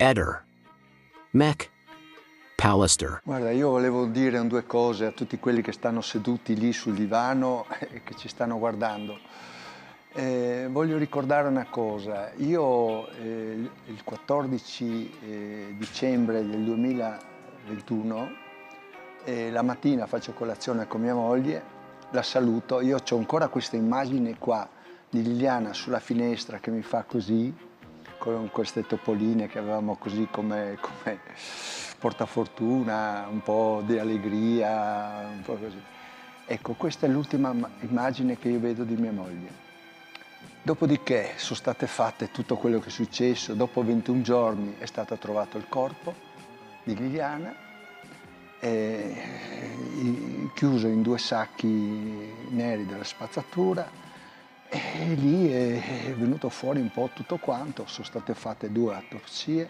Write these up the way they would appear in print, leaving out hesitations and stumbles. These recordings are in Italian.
Eder, Mek, Pallister. Guarda, io volevo dire due cose a tutti quelli che stanno seduti lì sul divano e che ci stanno guardando. Voglio ricordare una cosa. Io il 14 dicembre del 2021, la mattina faccio colazione con mia moglie, la saluto, io ho ancora questa immagine qua di Liliana sulla finestra che mi fa così, con queste topoline che avevamo così come portafortuna, un po' di allegria, un po' così. Ecco, questa è l'ultima immagine che io vedo di mia moglie. Dopodiché sono state fatte tutto quello che è successo, dopo 21 giorni è stato trovato il corpo di Liliana, chiuso in 2 sacchi neri della spazzatura, e lì è venuto fuori un po' tutto quanto. Sono state fatte 2 autopsie,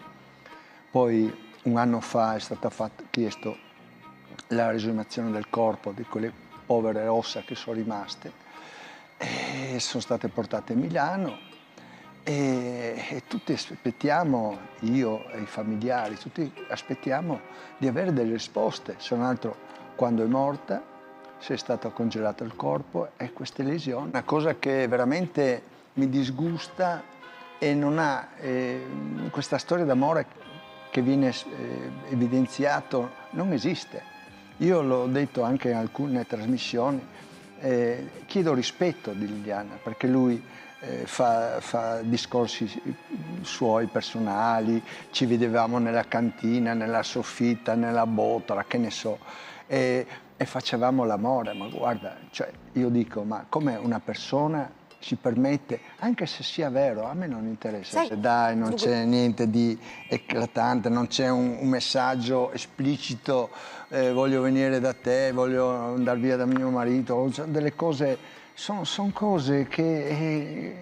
poi un anno fa è stata chiesto la riesumazione del corpo di quelle povere ossa che sono rimaste, e sono state portate a Milano e tutti aspettiamo, io e i familiari, tutti aspettiamo di avere delle risposte. Se non altro, quando è morta, se è stato congelato il corpo e queste lesioni. Una cosa che veramente mi disgusta e non ha questa storia d'amore che viene evidenziato, non esiste. Io l'ho detto anche in alcune trasmissioni, chiedo rispetto di Liliana, perché lui fa discorsi suoi personali, ci vedevamo nella cantina, nella soffitta, nella botola, che ne so, e facevamo l'amore. Ma guarda, cioè, io dico, ma come una persona si permette, anche se sia vero, a me non interessa, se dai, non c'è niente di eclatante, non c'è un messaggio esplicito, voglio venire da te, voglio andare via da mio marito, delle cose, sono cose che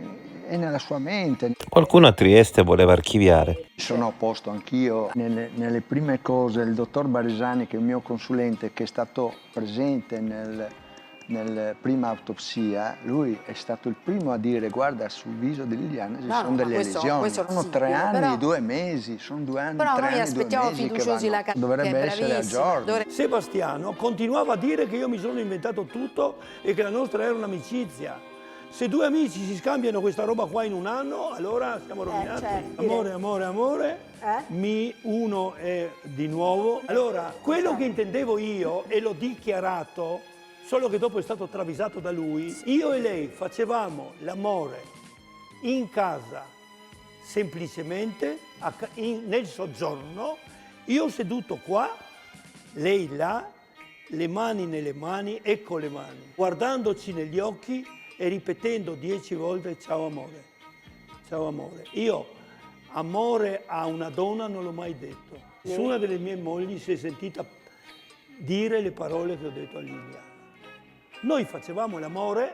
è nella sua mente. Qualcuno a Trieste voleva archiviare. Sono a posto anch'io. Nelle prime cose, il dottor Baresani, che è il mio consulente, che è stato presente nella prima autopsia, lui è stato il primo a dire: guarda, sul viso di Liliana ci sono delle lesioni. Sono 3 anni e 2 mesi, sono 2 anni, 3 anni e 2 mesi che vanno. Dovrebbe essere a giorno. Sebastiano continuava a dire che io mi sono inventato tutto e che la nostra era un'amicizia. Se 2 amici si scambiano questa roba qua in un anno, allora siamo rovinati. Certo. Amore, amore, amore, mi uno è di nuovo. Allora, quello che intendevo io, e l'ho dichiarato, solo che dopo è stato travisato da lui, io e lei facevamo l'amore in casa, semplicemente nel soggiorno, io seduto qua, lei là, le mani nelle mani, ecco le mani, guardandoci negli occhi e ripetendo 10 volte ciao amore, ciao amore. Io amore a una donna non l'ho mai detto. Nessuna delle mie mogli si è sentita dire le parole che ho detto a Liliana. Noi facevamo l'amore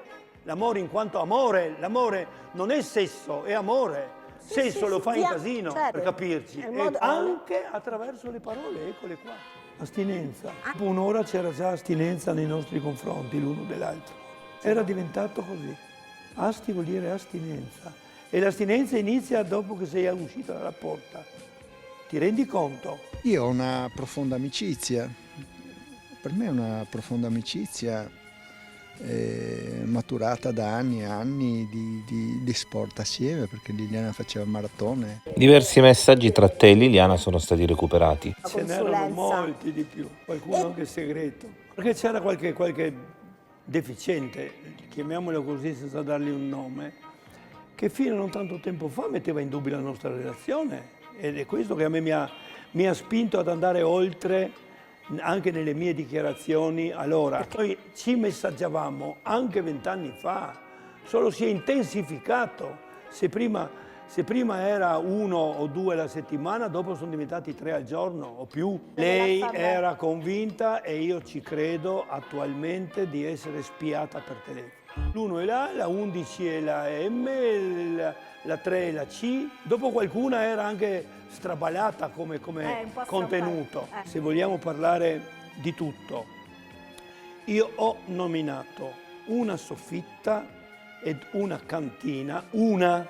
in quanto amore, l'amore non è sesso, è amore. Sesso lo fa in casino, per capirci, e anche attraverso le parole, eccole qua. Astinenza. Dopo un'ora c'era già astinenza nei nostri confronti l'uno dell'altro. Era diventato così. Asti vuol dire astinenza. E l'astinenza inizia dopo che sei uscito dalla porta. Ti rendi conto? Io ho una profonda amicizia. Per me è una profonda amicizia maturata da anni e anni di sport assieme, perché Liliana faceva maratone. Diversi messaggi tra te e Liliana sono stati recuperati. Ce n'erano molti di più, qualcuno anche segreto. Perché c'era qualche deficiente, chiamiamolo così senza dargli un nome, che fino a non tanto tempo fa metteva in dubbio la nostra relazione. Ed è questo che a me mi ha spinto ad andare oltre anche nelle mie dichiarazioni. Allora, noi ci messaggiavamo anche 20 anni fa, solo si è intensificato. Se prima era 1 o 2 alla settimana, dopo sono diventati 3 al giorno o più. Lei era convinta, e io ci credo attualmente, di essere spiata per telefono. L'1 è la 11 è la M, la 3 è la C. Dopo qualcuna era anche straballata come contenuto. Se vogliamo parlare di tutto, io ho nominato una soffitta ed una cantina, una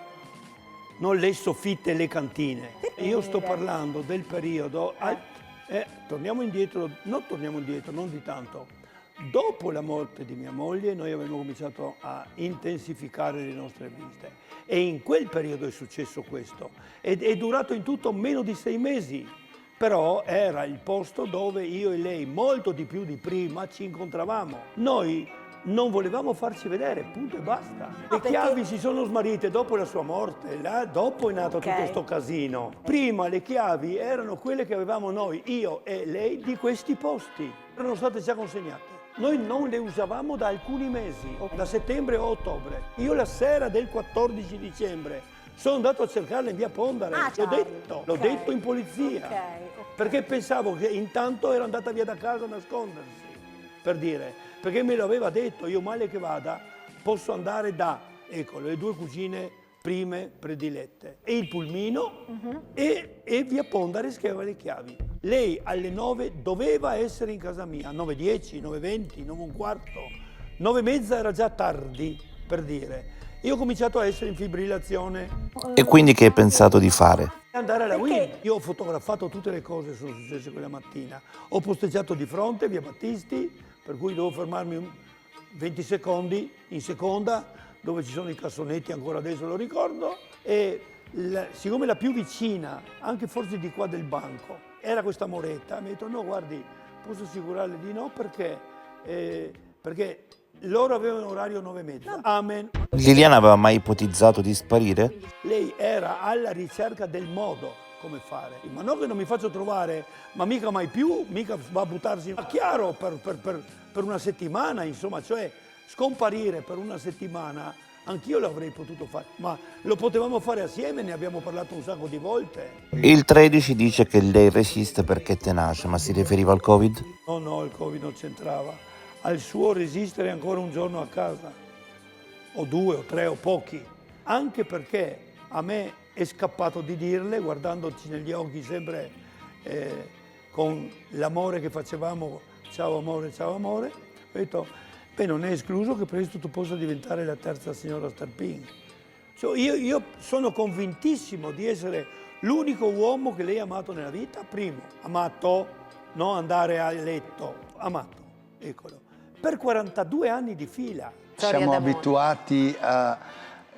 non le soffitte e le cantine. Perché? Io sto parlando del periodo, torniamo indietro, non di tanto. Dopo la morte di mia moglie noi abbiamo cominciato a intensificare le nostre visite e in quel periodo è successo questo. È durato in tutto meno di 6 mesi, però era il posto dove io e lei, molto di più di prima, ci incontravamo. Noi non volevamo farci vedere, punto e basta. Le chiavi si sono smarrite dopo la sua morte, dopo è nato tutto questo casino. Prima le chiavi erano quelle che avevamo noi, io e lei, di questi posti. Erano state già consegnate. Noi non le usavamo da alcuni mesi, da settembre o ottobre. Io la sera del 14 dicembre sono andato a cercarla in via Pondare, l'ho detto in polizia, perché pensavo che intanto era andata via da casa a nascondersi, per dire, perché me lo aveva detto, io male che vada posso andare ecco, le 2 cugine prime predilette, e il pulmino e via Pondare scriveva le chiavi. Lei alle 9 doveva essere in casa mia, 9:10, 9:20, 9:15, 9:30 era già tardi, per dire. Io ho cominciato a essere in fibrillazione. E quindi che hai pensato di fare? Andare alla Wii. Io ho fotografato tutte le cose che sono successe quella mattina. Ho posteggiato di fronte, via Battisti, per cui devo fermarmi 20 secondi in seconda, dove ci sono i cassonetti, ancora adesso lo ricordo, e siccome la più vicina, anche forse di qua del banco, era questa Moretta, mi ha detto no guardi, posso assicurarle di no perché loro avevano orario 9:30. Amen. Liliana aveva mai ipotizzato di sparire? Lei era alla ricerca del modo come fare, ma non che non mi faccio trovare, ma mica mai più, mica va a buttarsi. Ma chiaro, per una settimana, insomma, cioè scomparire per una settimana, anch'io l'avrei potuto fare, ma lo potevamo fare assieme, ne abbiamo parlato un sacco di volte. Il 13 dice che lei resiste perché è tenace, ma si riferiva al Covid? No, il Covid non c'entrava. Al suo resistere ancora un giorno a casa, o 2 o 3 o pochi, anche perché a me è scappato di dirle, guardandoci negli occhi sempre con l'amore che facevamo, ciao amore, ho detto, beh, non è escluso che presto tu possa diventare la terza signora Sterpin. Cioè, io sono convintissimo di essere l'unico uomo che lei ha amato nella vita, primo, amato, non andare a letto, amato, eccolo, per 42 anni di fila. Siamo abituati a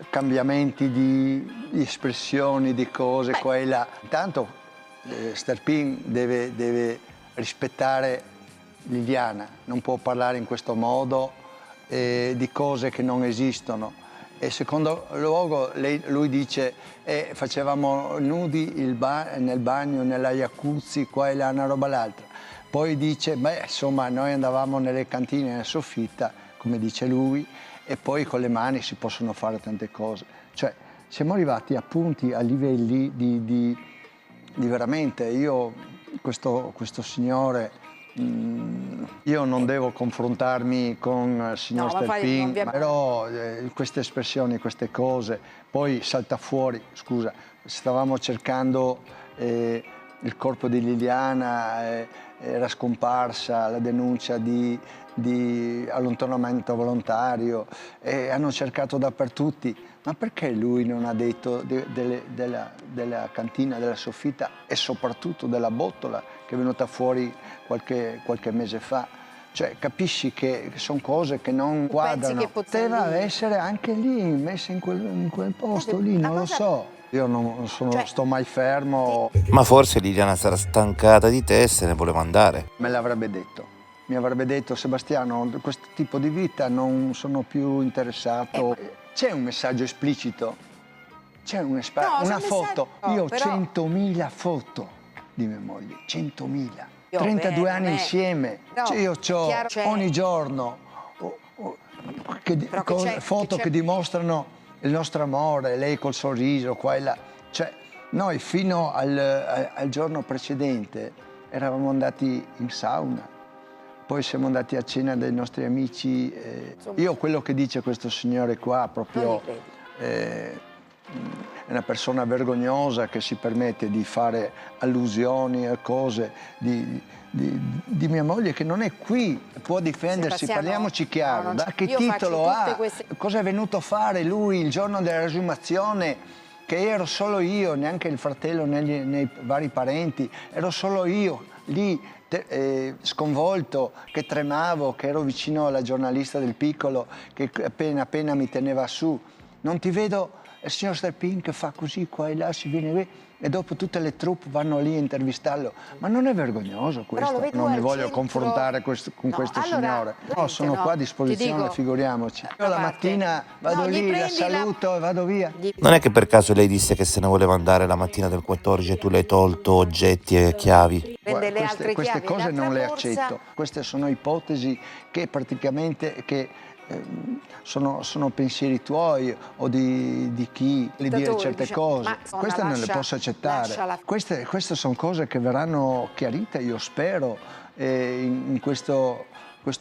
cambiamenti di espressioni, di cose, qua e là. Intanto Sterpin deve rispettare Liliana, non può parlare in questo modo di cose che non esistono. E secondo luogo lui dice facevamo nudi nel bagno, nella jacuzzi, qua e là, una roba l'altra. Poi dice, beh, insomma, noi andavamo nelle cantine, nella soffitta, come dice lui, e poi con le mani si possono fare tante cose. Cioè, siamo arrivati a punti, a livelli di veramente, questo signore, io non devo confrontarmi con il signor Sterpin, però queste espressioni, queste cose, poi salta fuori, scusa, stavamo cercando il corpo di Liliana, era scomparsa la denuncia di allontanamento volontario, e hanno cercato dappertutto, ma perché lui non ha detto della cantina, della soffitta e soprattutto della botola che è venuta fuori qualche mese fa? Cioè, capisci che sono cose che non quadrano. Poteva essere anche lì, messa in quel posto lì, non lo so. Io non sto mai fermo. Ma forse Liliana sarà stancata di te e se ne voleva andare. Me l'avrebbe detto. Mi avrebbe detto, Sebastiano, questo tipo di vita non sono più interessato. C'è un messaggio esplicito? C'è una foto? Io ho 100.000 foto di mia moglie, 100.000. 32 anni insieme. Io ho ogni giorno foto che dimostrano il nostro amore, lei col sorriso, qua e là. Cioè, noi fino al giorno precedente eravamo andati in sauna, poi siamo andati a cena dai nostri amici. Io quello che dice questo signore qua proprio è una persona vergognosa che si permette di fare allusioni a cose di mia moglie che non è qui, può difendersi, parliamoci chiaro. Da che titolo ha? Cosa è venuto a fare lui il giorno della riesumazione che ero solo io, neanche il fratello nei vari parenti, ero solo io lì sconvolto, che tremavo, che ero vicino alla giornalista del Piccolo che appena appena mi teneva su. Non ti vedo, il signor Sterpin che fa così qua e là, si viene qui, e dopo tutte le troupe vanno lì a intervistarlo. Ma non è vergognoso questo? Non mi voglio confrontare con questo signore. No, sono qua a disposizione, figuriamoci. Io la mattina vado lì, la saluto e vado via. Non è che per caso lei disse che se ne voleva andare la mattina del 14 e tu le hai tolto oggetti e chiavi? Prende le altre Queste chiavi, cose non le l'altra borsa. accetto. Queste sono ipotesi che praticamente sono pensieri tuoi o di chi di dire certe cose. Queste non le posso accettare. Queste sono cose che verranno chiarite, io spero, in questo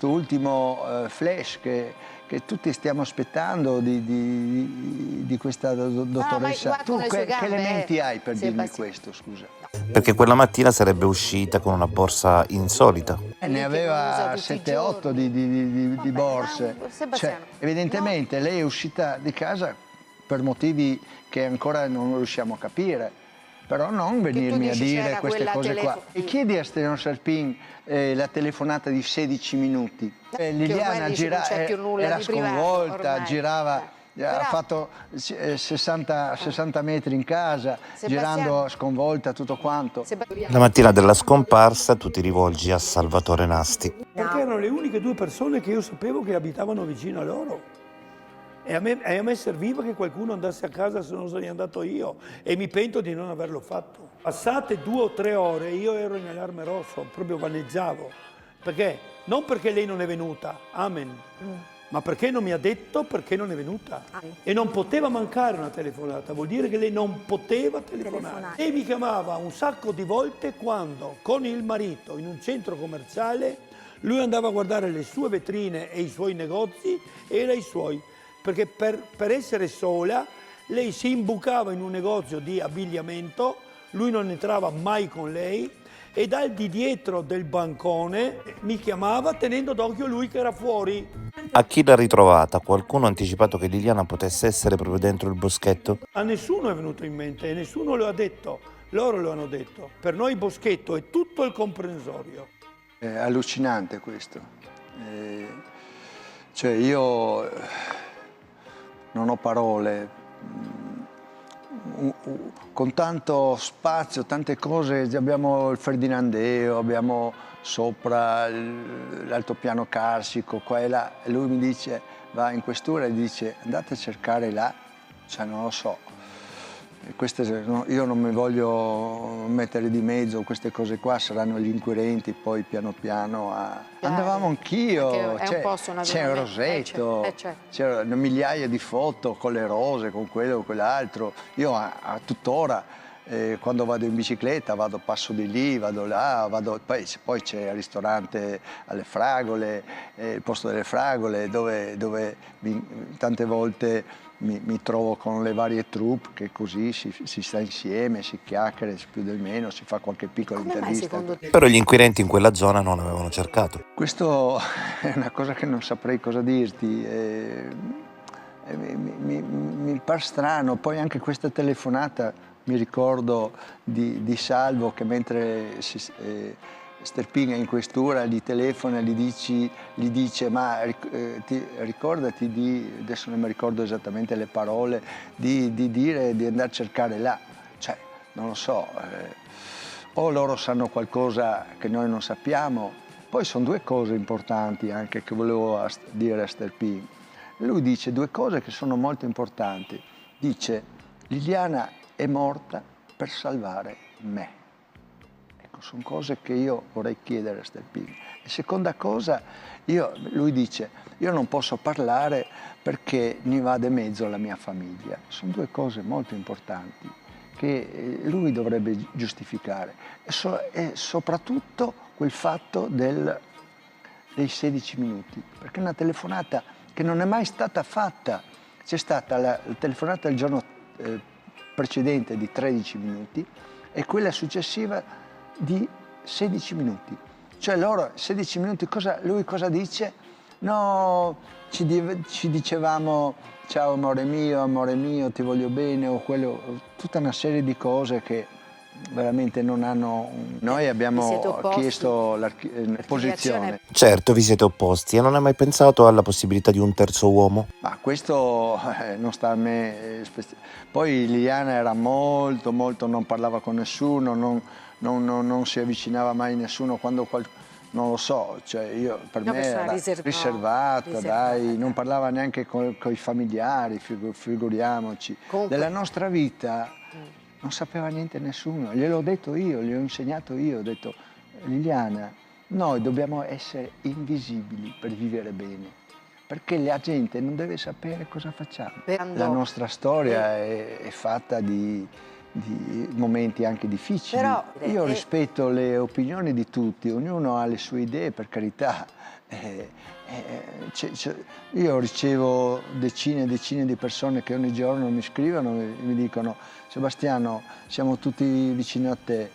ultimo flash che tutti stiamo aspettando di questa dottoressa. guarda Tu le sue che gambe, elementi hai per dirmi Sebastiano. questo, scusa? Perché quella mattina sarebbe uscita con una borsa insolita. Ne Lei che aveva usa tutti i 7-8 di borse. ma Sebastiano, Cioè, evidentemente lei è uscita di casa per motivi che ancora non riusciamo a capire. Però non venirmi a dici dire c'era queste quella cose qua. telefo- E chiedi a Stefano Serpin la telefonata di 16 minuti. ormai Liliana dice non c'è più nulla era di privato, sconvolta, ormai. girava, ha Però- fatto 60 metri in casa, girando sconvolta tutto quanto. La mattina della scomparsa tu ti rivolgi a Salvatore Nasti. Perché erano le uniche due persone che io sapevo che abitavano vicino a loro. E a me serviva che qualcuno andasse a casa se non sono andato io, e mi pento di non averlo fatto. Passate 2 o 3 ore io ero in allarme rosso, proprio vaneggiavo. Perché? Non perché lei non è venuta, amen, ma perché non mi ha detto perché non è venuta. E non poteva mancare una telefonata, vuol dire che lei non poteva telefonare. Lei mi chiamava un sacco di volte quando con il marito in un centro commerciale lui andava a guardare le sue vetrine e i suoi negozi, era i suoi. Perché per essere sola lei si imbucava in un negozio di abbigliamento, lui non entrava mai con lei e dal di dietro del bancone mi chiamava tenendo d'occhio lui che era fuori. A chi l'ha ritrovata? Qualcuno ha anticipato che Liliana potesse essere proprio dentro il boschetto? A nessuno è venuto in mente e nessuno lo ha detto, loro lo hanno detto. Per noi boschetto è tutto il comprensorio. È allucinante questo. Cioè io non ho parole. Con tanto spazio, tante cose, abbiamo il Ferdinandeo, abbiamo sopra l'altopiano carsico, qua e là, e lui mi dice, va in questura e dice andate a cercare là, cioè non lo so. Io non mi voglio mettere di mezzo, queste cose qua saranno gli inquirenti, poi piano piano andavamo anch'io, Perché è un posto, c'è un rosetto, c'erano migliaia di foto con le rose, con quello o quell'altro. Io a tuttora quando vado in bicicletta passo di lì, vado là, poi c'è il ristorante alle fragole, il posto delle fragole dove tante volte mi trovo con le varie troupe, che così si sta insieme, si chiacchiera più del meno, si fa qualche piccola intervista. Però gli inquirenti in quella zona non avevano cercato. Questo è una cosa che non saprei cosa dirti. Mi pare strano. Poi anche questa telefonata, mi ricordo di Salvo che mentre Sterpin è in questura, gli telefona e gli dice ma ricordati adesso non mi ricordo esattamente le parole, di dire di andare a cercare là. Cioè, non lo so, o loro sanno qualcosa che noi non sappiamo. Poi sono due cose importanti anche che volevo dire a Sterpin. Lui dice due cose che sono molto importanti. Dice, Liliana è morta per salvare me. Sono cose che io vorrei chiedere a Sterpin. E seconda cosa, lui dice, io non posso parlare perché ne va di mezzo la mia famiglia. Sono due cose molto importanti che lui dovrebbe giustificare. E soprattutto quel fatto dei 16 minuti, perché è una telefonata che non è mai stata fatta. C'è stata la telefonata il giorno precedente di 13 minuti e quella successiva di 16 minuti. Cioè loro 16 minuti, lui cosa dice? No, ci dicevamo ciao amore mio, ti voglio bene, o quello, tutta una serie di cose che veramente non hanno... Noi siete abbiamo opposti? chiesto la posizione. Certo, vi siete opposti e non hai mai pensato alla possibilità di un terzo uomo? Ma questo non sta a me. Poi Liliana era molto, non parlava con nessuno, non si avvicinava mai a nessuno quando non lo so, cioè io, per Una me persona era riservata, dai, non parlava neanche con i familiari, figuriamoci. Comunque- Della nostra vita non sapeva niente nessuno, gliel'ho detto io, gli ho insegnato io, ho detto Liliana, noi dobbiamo essere invisibili per vivere bene, perché la gente non deve sapere cosa facciamo. La nostra storia è fatta di momenti anche difficili. Però, Io rispetto le opinioni di tutti, ognuno ha le sue idee, per carità. Io ricevo decine e decine di persone che ogni giorno mi scrivono e mi dicono Sebastiano, siamo tutti vicino a te,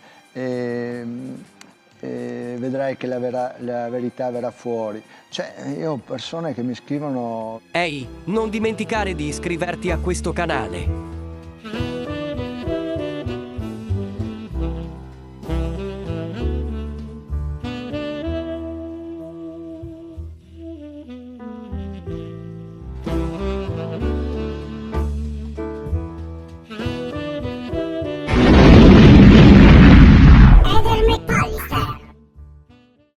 vedrai che la verità verrà fuori. Cioè, io ho persone che mi scrivono... Ehi, non dimenticare di iscriverti a questo canale.